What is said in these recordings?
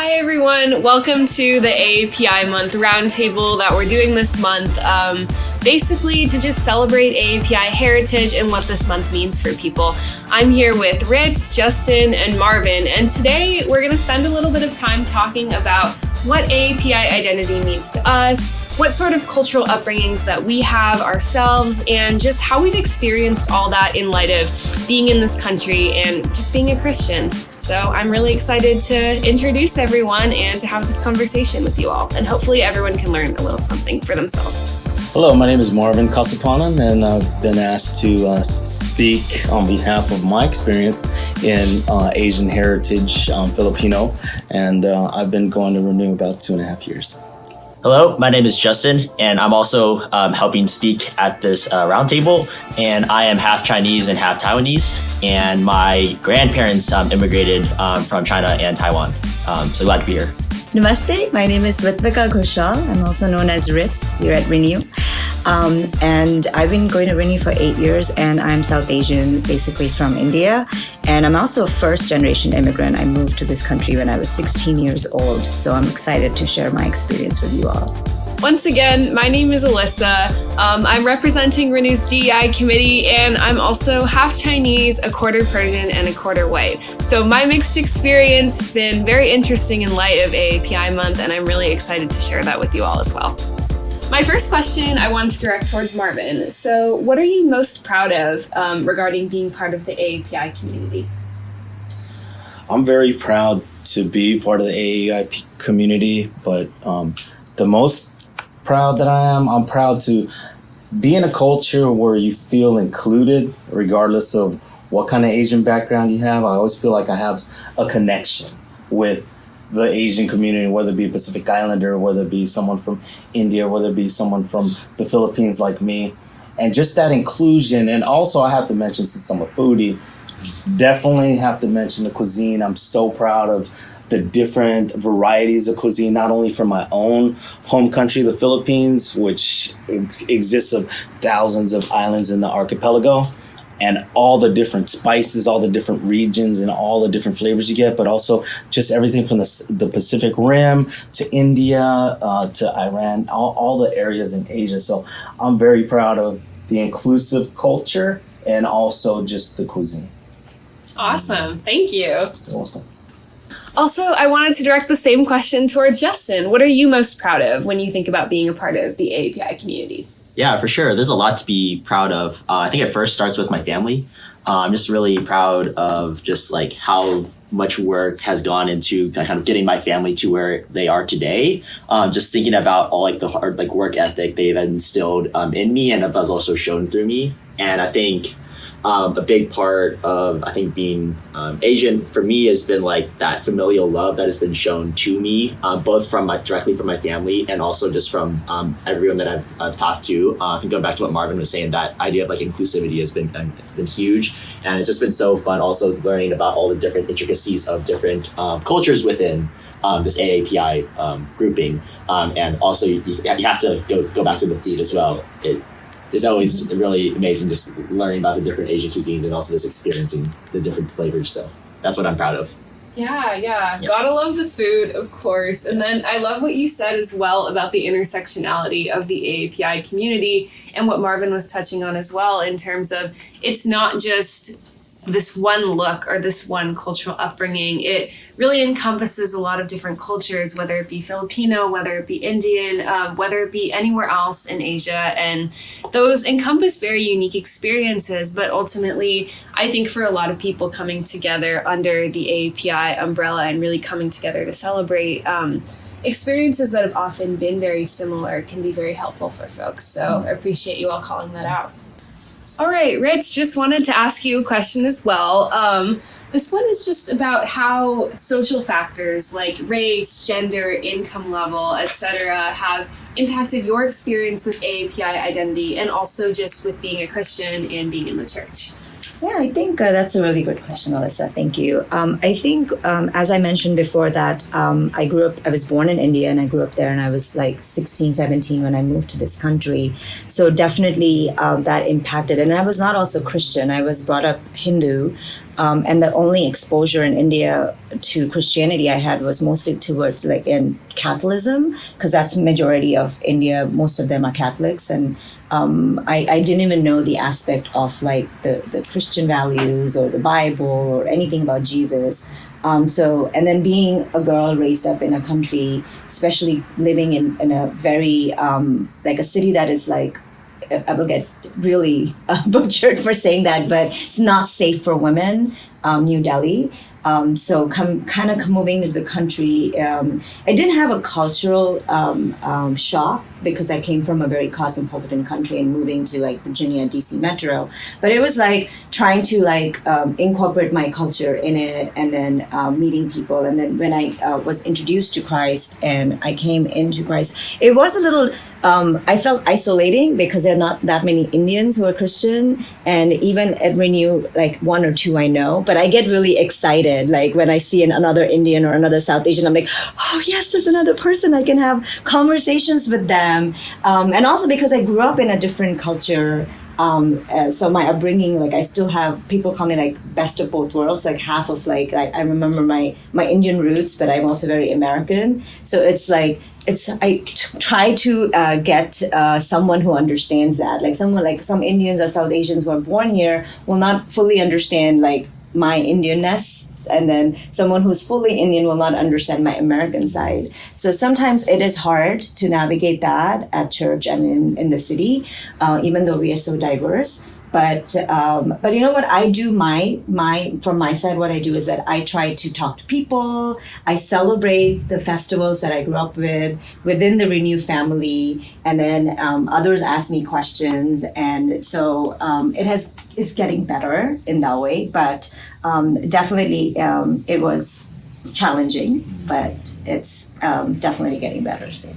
Hi everyone, welcome to the AAPI month roundtable that we're doing this month, basically to just celebrate AAPI heritage and what this month means for people. I'm here with Ritz, Justin, and Marvin, and today we're going to spend a little bit of time talking about what AAPI identity means to us, what sort of cultural upbringings that we have ourselves, and just how we've experienced all that in light of being in this country and just being a Christian. So I'm really excited to introduce everyone and to have this conversation with you all, and hopefully everyone can learn a little something for themselves. Hello, my name is Marvin Kasapanan, and I've been asked to speak on behalf of my experience in Asian heritage, Filipino, and I've been going to Renew about 2.5 years. Hello, my name is Justin, and I'm also helping speak at this roundtable, and I am half Chinese and half Taiwanese, and my grandparents immigrated from China and Taiwan, so glad to be here. Namaste, my name is Ritvika Ghoshal. I'm also known as Ritz here at Renew. And I've been going to Renew for 8 years, and I'm South Asian, basically from India. And I'm also a first-generation immigrant. I moved to this country when I was 16 years old, so I'm excited to share my experience with you all. Once again, my name is Alyssa. I'm representing Renew's DEI committee, and I'm also half Chinese, a quarter Persian, and a quarter white. So my mixed experience has been very interesting in light of AAPI month, and I'm really excited to share that with you all as well. My first question I want to direct towards Marvin. So what are you most proud of regarding being part of the AAPI community? I'm very proud to be part of the AAPI community, but the most proud that I'm proud to be in a culture where you feel included, regardless of what kind of Asian background you have. I always feel like I have a connection with the Asian community, whether it be a Pacific Islander, whether it be someone from India, whether it be someone from the Philippines like me. And just that inclusion. And also I have to mention, since I'm a foodie, definitely have to mention the cuisine. I'm so proud of the different varieties of cuisine, not only from my own home country, the Philippines, which exists of thousands of islands in the archipelago, and all the different spices, all the different regions, and all the different flavors you get, but also just everything from the Pacific Rim to India to Iran, all the areas in Asia. So I'm very proud of the inclusive culture and also just the cuisine. Awesome. Thank you. You're welcome. Also, I wanted to direct the same question towards Justin. What are you most proud of when you think about being a part of the AAPI community? Yeah, for sure. There's a lot to be proud of. I think it first starts with my family. I'm just really proud of just like how much work has gone into kind of getting my family to where they are today. Just thinking about all like the hard like work ethic they've instilled in me, and that's also shown through me. And I think a big part of being Asian for me has been like that familial love that has been shown to me, both from directly from my family and also just from everyone that I've talked to. I think going back to what Marvin was saying, that idea of like inclusivity has been huge, and it's just been so fun also learning about all the different intricacies of different cultures within this AAPI grouping, and also you have to go back to the food as well. It's always really amazing just learning about the different Asian cuisines and also just experiencing the different flavors. So that's what I'm proud of. Yeah. Gotta love the food, of course. And then I love what you said as well about the intersectionality of the AAPI community and what Marvin was touching on as well, in terms of it's not just this one look or this one cultural upbringing. It really encompasses a lot of different cultures, whether it be Filipino, whether it be Indian, whether it be anywhere else in Asia. And those encompass very unique experiences. But ultimately, I think for a lot of people coming together under the AAPI umbrella and really coming together to celebrate experiences that have often been very similar can be very helpful for folks. So I appreciate you all calling that out. All right, Rich, just wanted to ask you a question as well. This one is just about how social factors like race, gender, income level, etc. have impacted your experience with AAPI identity and also just with being a Christian and being in the church. Yeah, I think that's a really good question, Alyssa. Thank you. I think, as I mentioned before, that I was born in India and I grew up there, and I was like 16, 17 when I moved to this country. So definitely that impacted. And I was not also Christian. I was brought up Hindu. And the only exposure in India to Christianity I had was mostly towards like in Catholicism, because that's the majority of India. Most of them are Catholics. And I didn't even know the aspect of like the Christian values or the Bible or anything about Jesus. And then being a girl raised up in a country, especially living in a very, like a city that is like, I will get really butchered for saying that, but it's not safe for women, New Delhi. Moving to the country, I didn't have a cultural shock because I came from a very cosmopolitan country and moving to like Virginia, DC Metro. But it was like trying to like incorporate my culture in it, and then meeting people. And then when I was introduced to Christ and I came into Christ, it was a little, I felt isolating because there are not that many Indians who are Christian. And even at Renew, like one or two I know, but I get really excited. Like when I see another Indian or another South Asian, I'm like, oh yes, there's another person. I can have conversations with them. And also because I grew up in a different culture. So my upbringing, like I still have, people call me like best of both worlds, like half of like I remember my Indian roots, but I'm also very American. So it's like, try to get someone who understands that. Like someone like some Indians or South Asians who are born here will not fully understand like my Indianness, and then someone who's fully Indian will not understand my American side. So sometimes it is hard to navigate that at church and in the city, even though we are so diverse. But you know what I do, from my side, what I do is that I try to talk to people. I celebrate the festivals that I grew up with within the Renew family, and then others ask me questions, and so it's getting better in that way. But definitely it was challenging, but it's definitely getting better. So.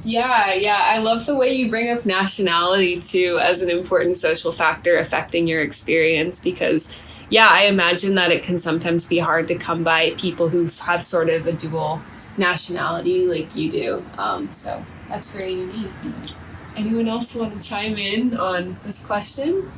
Yeah. I love the way you bring up nationality too as an important social factor affecting your experience, because I imagine that it can sometimes be hard to come by people who have sort of a dual nationality like you do. So that's very unique. Anyone else want to chime in on this question?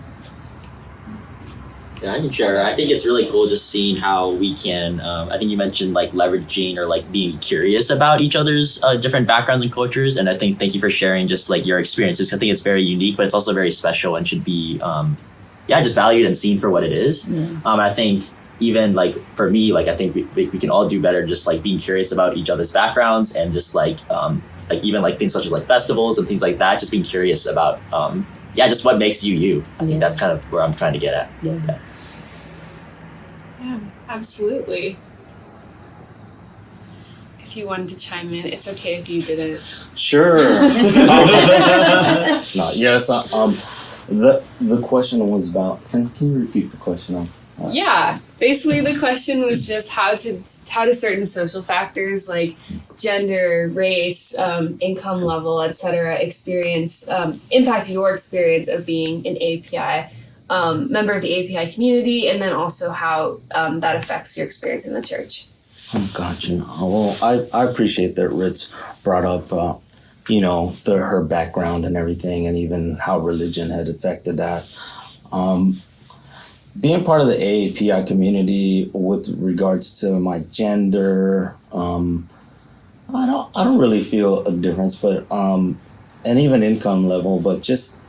Yeah, I can share. I think it's really cool just seeing how we can, I think you mentioned like leveraging or like being curious about each other's different backgrounds and cultures. And I think, thank you for sharing just like your experiences. I think it's very unique, but it's also very special and should be, just valued and seen for what it is. And I think even like for me, like I think we can all do better just like being curious about each other's backgrounds, and just like even like things such as like festivals and things like that, just being curious about, just what makes you you. I think that's kind of where I'm trying to get at. Yeah, absolutely. If you wanted to chime in, it's okay if you didn't. Sure. The question was about. Can you repeat the question? Yeah, basically the question was just how do certain social factors like gender, race, income level, etc., impact your experience of being an API member of the API community, and then also how that affects your experience in the church. Gotcha. Well, I appreciate that Ritz brought up, her background and everything, and even how religion had affected that. Being part of the API community with regards to my gender, I don't really feel a difference, but and even income level, but just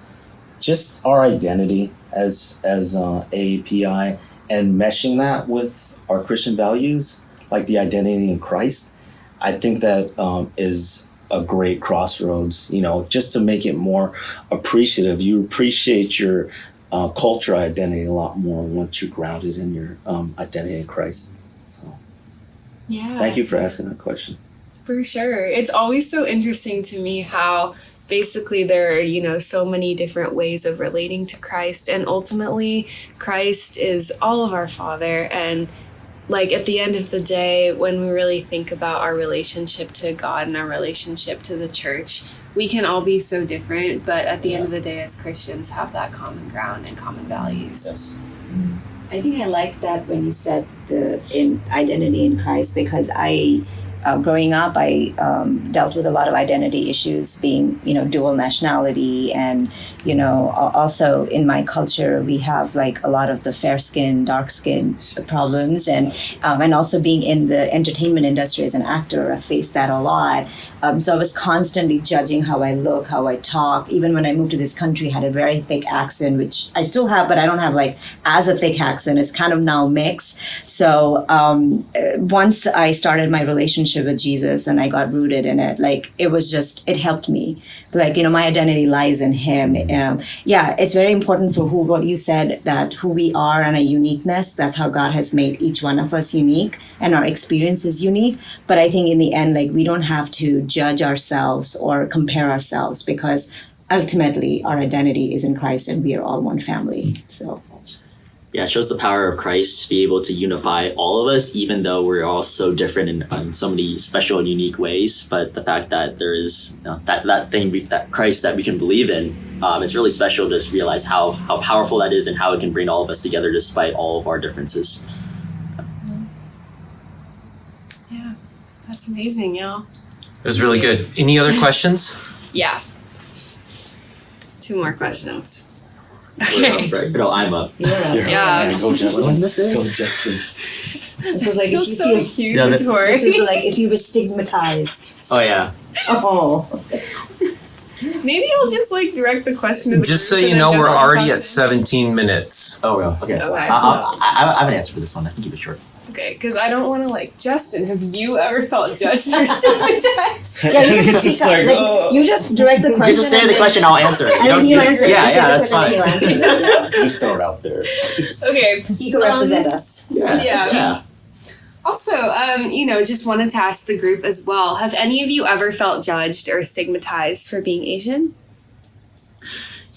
our identity as API, and meshing that with our Christian values, like the identity in Christ, I think that is a great crossroads, just to make it more appreciative. You appreciate your cultural identity a lot more once you're grounded in your identity in Christ. So, thank you for asking that question. For sure. It's always so interesting to me how basically there are, so many different ways of relating to Christ, and ultimately Christ is all of our Father. And like at the end of the day, when we really think about our relationship to God and our relationship to the church, we can all be so different, but at the end of the day as Christians have that common ground and common values. Yes. I think I like that when you said the in identity in Christ, because growing up, I dealt with a lot of identity issues, being, dual nationality, and, also in my culture, we have like a lot of the fair skin, dark skin problems, and also being in the entertainment industry as an actor, I faced that a lot. So I was constantly judging how I look, how I talk. Even when I moved to this country, I had a very thick accent, which I still have, but I don't have like as a thick accent. It's kind of now mixed. So once I started my relationship with Jesus and I got rooted in it, like it helped me. Like, my identity lies in him. It's very important for what you said, that who we are and a uniqueness, that's how God has made each one of us unique, and our experience is unique. But I think in the end, like, we don't have to judge ourselves or compare ourselves, because ultimately our identity is in Christ and we are all one family. So yeah, it shows the power of Christ to be able to unify all of us, even though we're all so different in so many special and unique ways. But the fact that there is that Christ that we can believe in, it's really special to realize how powerful that is and how it can bring all of us together despite all of our differences. Yeah, that's amazing, y'all. It was really good. Any other questions? Yeah. 2 more questions. Okay. Right. No, I'm up. Yeah. Go Justin. This is? Go Justin. This was like, Feels so accusatory. this is like if you were stigmatized. Oh yeah. Oh. Maybe I'll just like direct the question to the Just so group you and know, then we're Justin already at comes 17 minutes. Oh yeah. Okay. Okay. I have an answer for this one. I can keep it short. in. Okay, because I don't want to like, Justin, have you ever felt judged or stigmatized? Yeah, you can He's speak just up. like, Like, oh. you just direct the question. Just say and the then- question, I'll answer it. And then he'll answer it. Yeah, Just say yeah, the that's question, fine. he'll answer it. Just throw it out there. Okay. He can represent us. Yeah. Also, just wanted to ask the group as well, have any of you ever felt judged or stigmatized for being Asian?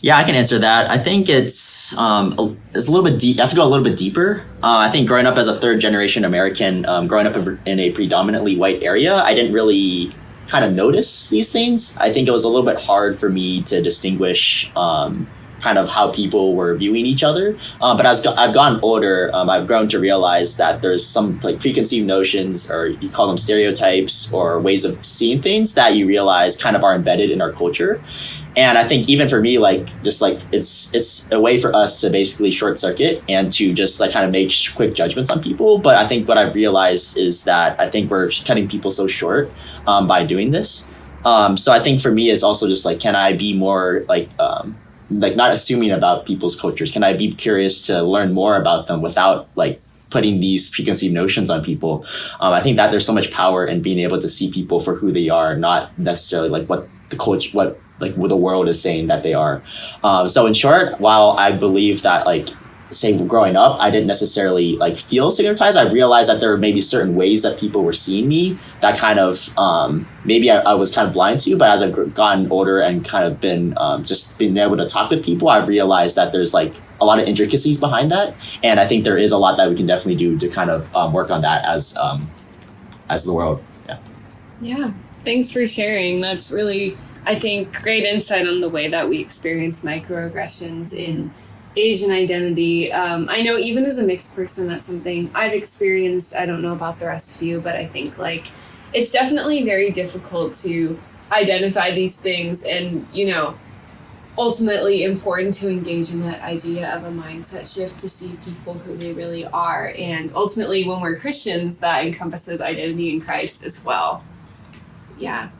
Yeah, I can answer that. I think it's a little bit deep. I have to go a little bit deeper. I think growing up as a 3rd generation American, growing up in a predominantly white area, I didn't really kind of notice these things. I think it was a little bit hard for me to distinguish kind of how people were viewing each other. But as I've gotten older, I've grown to realize that there's some like preconceived notions, or you call them stereotypes, or ways of seeing things that you realize kind of are embedded in our culture. And I think even for me, it's a way for us to basically short circuit and to just like kind of make quick judgments on people. But I think what I've realized is that I think we're cutting people so short by doing this. So I think for me, it's also just like, can I be more like not assuming about people's cultures? Can I be curious to learn more about them without like putting these preconceived notions on people? I think that there's so much power in being able to see people for who they are, not necessarily like what the culture, what the world is saying that they are. So in short, while I believe that say growing up, I didn't necessarily feel stigmatized, I realized that there were maybe certain ways that people were seeing me that kind of maybe I was kind of blind to. But as I've gotten older and kind of been just being able to talk with people, I've realized that there's a lot of intricacies behind that. And I think there is a lot that we can definitely do to kind of work on that as the world. Yeah, thanks for sharing. That's really, I think, great insight on the way that we experience microaggressions in Asian identity. I know even as a mixed person, that's something I've experienced. I don't know about the rest of you, but I think it's definitely very difficult to identify these things, and ultimately important to engage in that idea of a mindset shift to see people who they really are. And ultimately, when we're Christians, that encompasses identity in Christ as well. Yeah.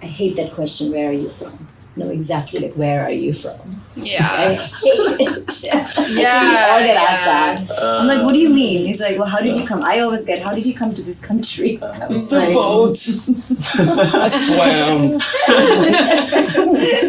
I hate that question, where are you from? No, exactly, where are you from? Yeah. I hate it. Yeah. I think we all get asked that. I'm like, what do you mean? He's like, well, how did you come? I always get, how did you come to this country? I was The boat. I swam.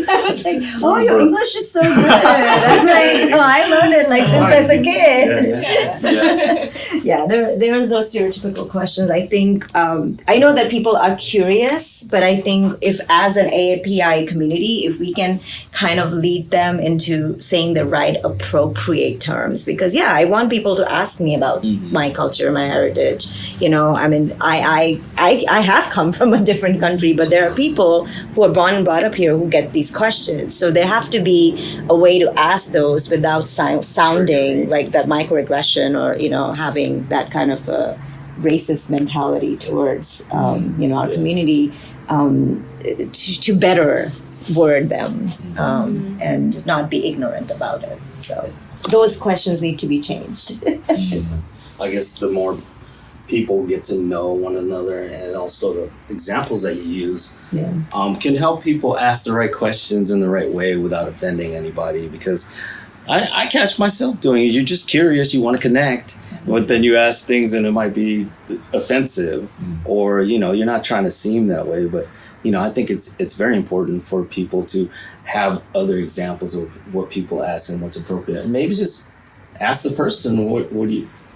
I was like, oh, your English is so good. I'm like, no, I learned it since I was a kid. Yeah, there are those stereotypical questions. I think, I know that people are curious, but I think if as an AAPI community, see if we can kind of lead them into saying the right appropriate terms. Because yeah, I want people to ask me about my culture, my heritage. You know, I mean, I have come from a different country, but there are people who are born and brought up here who get these questions. So there have to be a way to ask those without sounding like that microaggression, or you know, having that kind of a racist mentality towards you know, our community, to better word them, and not be ignorant about it. So those questions need to be changed. I guess the more people get to know one another, and also the examples that you use can help people ask the right questions in the right way without offending anybody. Because I catch myself doing it. You're just curious, you want to connect, but then you ask things and it might be offensive, or you know, you're not trying to seem that way. But you know, I think it's very important for people to have other examples of what people ask and what's appropriate. And maybe just ask the person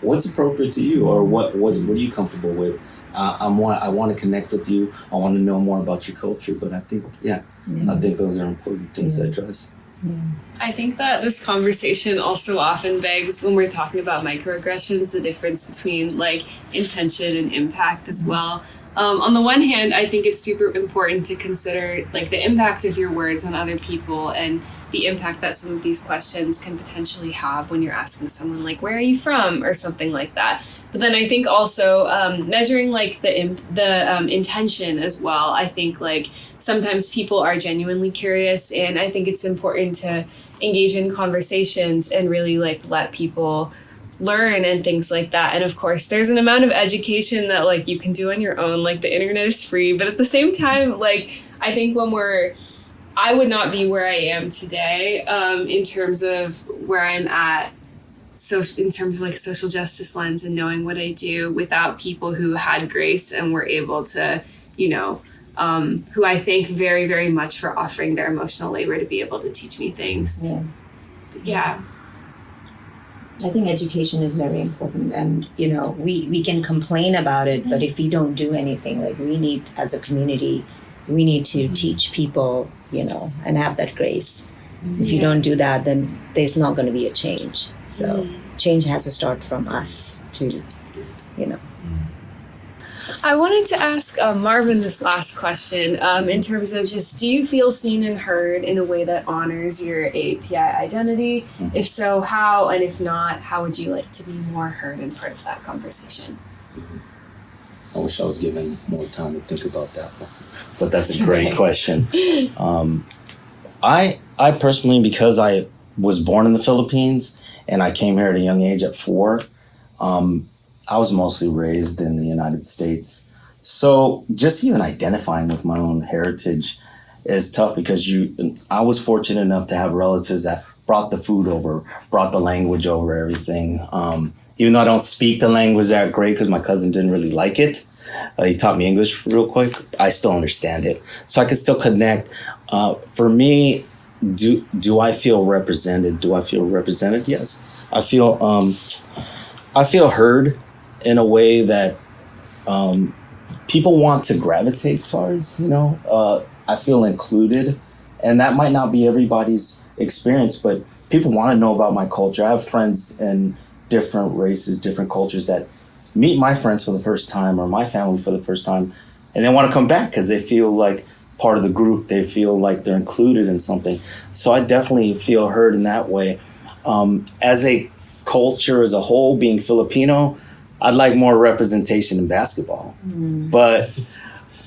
what's appropriate to you, or what are you comfortable with. I want to connect with you. I want to know more about your culture. But I think I think those are important things to address. I think that this conversation also often begs, when we're talking about microaggressions, the difference between like intention and impact as well. On the one hand, I think it's super important to consider like the impact of your words on other people, and the impact that some of these questions can potentially have when you're asking someone like, where are you from, or something like that. But then I think also measuring like the intention as well. I think like sometimes people are genuinely curious, and I think it's important to engage in conversations and really like let people learn and things like that. And of course, there's an amount of education that like you can do on your own. Like the internet is free, but at the same time, like I think I would not be where I am today in terms of where I'm at. So in terms of like social justice lens and knowing what I do, without people who had grace and were able to, you know, who I thank very, very much for offering their emotional labor to be able to teach me things. Yeah. I think education is very important, and you know, we can complain about it, but if we don't do anything, like we need, as a community, we need to teach people, you know, and have that grace. So if you don't do that, then there's not going to be a change. So change has to start from us to, you know. I wanted to ask Marvin this last question in terms of just, do you feel seen and heard in a way that honors your API identity? If so, how? And if not, how would you like to be more heard and part of that conversation? I wish I was given more time to think about that one. But that's a great question. I personally, because I was born in the Philippines and I came here at a young age at 4, I was mostly raised in the United States. So just even identifying with my own heritage is tough, because I was fortunate enough to have relatives that brought the food over, brought the language over, everything. Even though I don't speak the language that great, because my cousin didn't really like it. He taught me English real quick. I still understand it. So I can still connect. For me, do I feel represented? Do I feel represented? Yes. I feel heard in a way that people want to gravitate towards, you know. I feel included, and that might not be everybody's experience, but people want to know about my culture. I have friends in different races, different cultures that meet my friends for the first time, or my family for the first time, and they want to come back because they feel like part of the group. They feel like they're included in something. So I definitely feel heard in that way. As a culture as a whole, being Filipino, I'd like more representation in basketball. But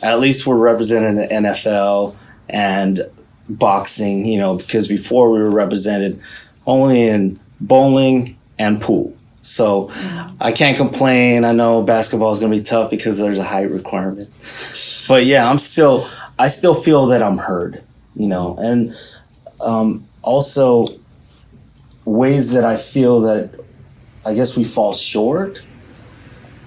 at least we're represented in the NFL and boxing, you know, because before we were represented only in bowling and pool. So I can't complain. I know basketball is going to be tough because there's a height requirement. But yeah, I still feel that I'm heard, you know. And also ways that I feel that I guess we fall short.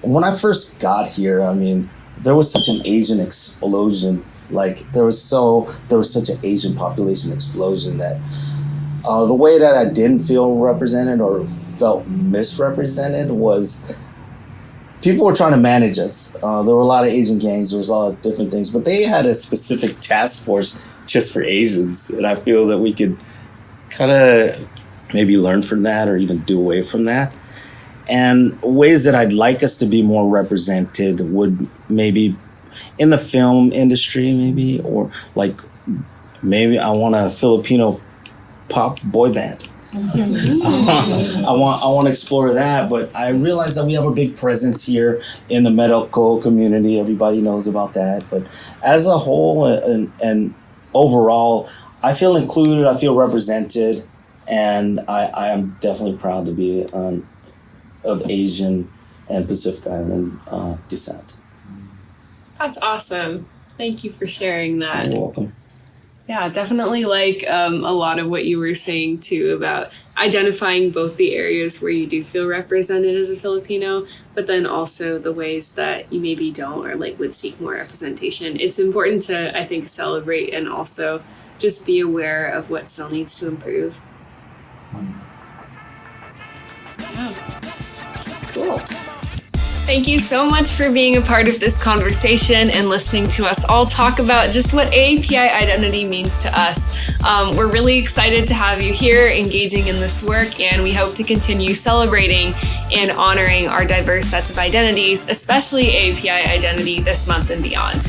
When I first got here, I mean, there was such an Asian explosion. Like there was such an Asian population explosion that the way that I didn't feel represented or felt misrepresented was people were trying to manage us. There were a lot of Asian gangs. There was a lot of different things, but they had a specific task force just for Asians. And I feel that we could kind of maybe learn from that or even do away from that. And ways that I'd like us to be more represented would maybe in the film industry, maybe, or like maybe I want a Filipino pop boy band. I want to explore that, but I realize that we have a big presence here in the medical community. Everybody knows about that, but as a whole and overall, I feel included. I feel represented, and I am definitely proud to be of Asian and Pacific Island descent. That's awesome. Thank you for sharing that. You're welcome. Yeah, definitely like a lot of what you were saying too about identifying both the areas where you do feel represented as a Filipino, but then also the ways that you maybe don't or like would seek more representation. It's important to, I think, celebrate and also just be aware of what still needs to improve. Yeah. Cool. Thank you so much for being a part of this conversation and listening to us all talk about just what AAPI identity means to us. We're really excited to have you here engaging in this work, and we hope to continue celebrating and honoring our diverse sets of identities, especially AAPI identity this month and beyond.